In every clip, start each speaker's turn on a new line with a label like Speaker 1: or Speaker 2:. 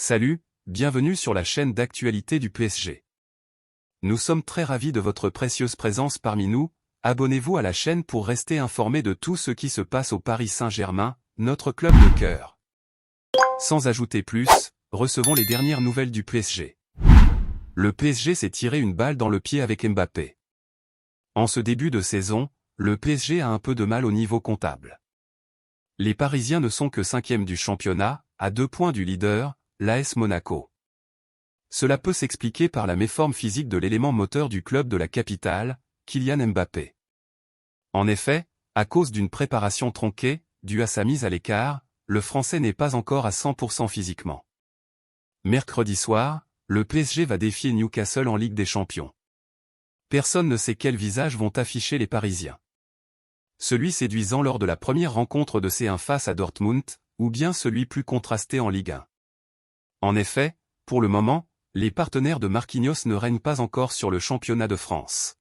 Speaker 1: Salut, bienvenue sur la chaîne d'actualité du PSG. Nous sommes très ravis de votre précieuse présence parmi nous. Abonnez-vous à la chaîne pour rester informé de tout ce qui se passe au Paris Saint-Germain, notre club de cœur. Sans ajouter plus, recevons les dernières nouvelles du PSG. Le PSG s'est tiré une balle dans le pied avec Mbappé. En ce début de saison, le PSG a un peu de mal au niveau comptable. Les Parisiens ne sont que 5e du championnat, à 2 points du leader, l'AS Monaco. Cela peut s'expliquer par la méforme physique de l'élément moteur du club de la capitale, Kylian Mbappé. En effet, à cause d'une préparation tronquée, due à sa mise à l'écart, le Français n'est pas encore à 100% physiquement. Mercredi soir, le PSG va défier Newcastle en Ligue des Champions. Personne ne sait quel visage vont afficher les Parisiens. Celui séduisant lors de la première rencontre de C1 face à Dortmund, ou bien celui plus contrasté en Ligue 1. En effet, pour le moment, les partenaires de Marquinhos ne règnent pas encore sur le championnat de France.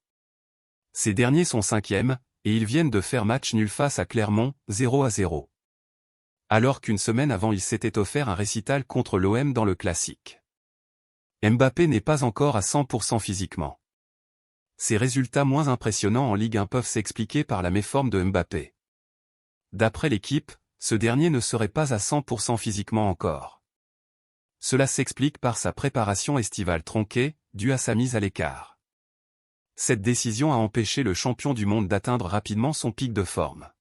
Speaker 1: Ces derniers sont 5e, et ils viennent de faire match nul face à Clermont, 0-0. Alors qu'une semaine avant il s'était offert un récital contre l'OM dans le classique. Mbappé n'est pas encore à 100% physiquement. Ces résultats moins impressionnants en Ligue 1 peuvent s'expliquer par la méforme de Mbappé. D'après l'équipe, ce dernier ne serait pas à 100% physiquement encore. Cela s'explique par sa préparation estivale tronquée, due à sa mise à l'écart. Cette décision a empêché le champion du monde d'atteindre rapidement son pic de forme.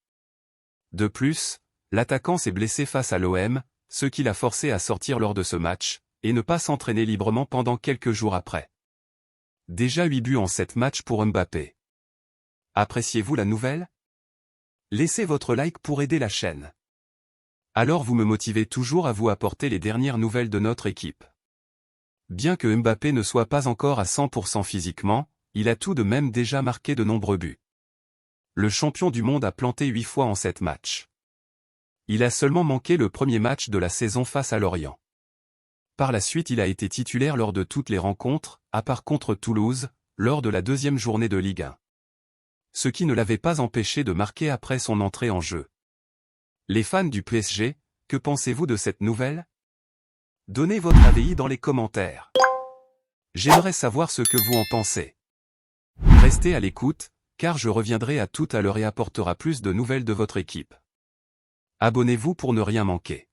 Speaker 1: De plus, l'attaquant s'est blessé face à l'OM, ce qui l'a forcé à sortir lors de ce match, et ne pas s'entraîner librement pendant quelques jours après. Déjà 8 buts en 7 matchs pour Mbappé. Appréciez-vous la nouvelle? Laissez votre like pour aider la chaîne. Alors vous me motivez toujours à vous apporter les dernières nouvelles de notre équipe. Bien que Mbappé ne soit pas encore à 100% physiquement, il a tout de même déjà marqué de nombreux buts. Le champion du monde a planté 8 fois en 7 matchs. Il a seulement manqué le premier match de la saison face à Lorient. Par la suite il a été titulaire lors de toutes les rencontres, à part contre Toulouse, lors de la 2e journée de Ligue 1. Ce qui ne l'avait pas empêché de marquer après son entrée en jeu. Les fans du PSG, que pensez-vous de cette nouvelle? Donnez votre avis dans les commentaires. J'aimerais savoir ce que vous en pensez. Restez à l'écoute, car je reviendrai à tout à l'heure et apportera plus de nouvelles de votre équipe. Abonnez-vous pour ne rien manquer.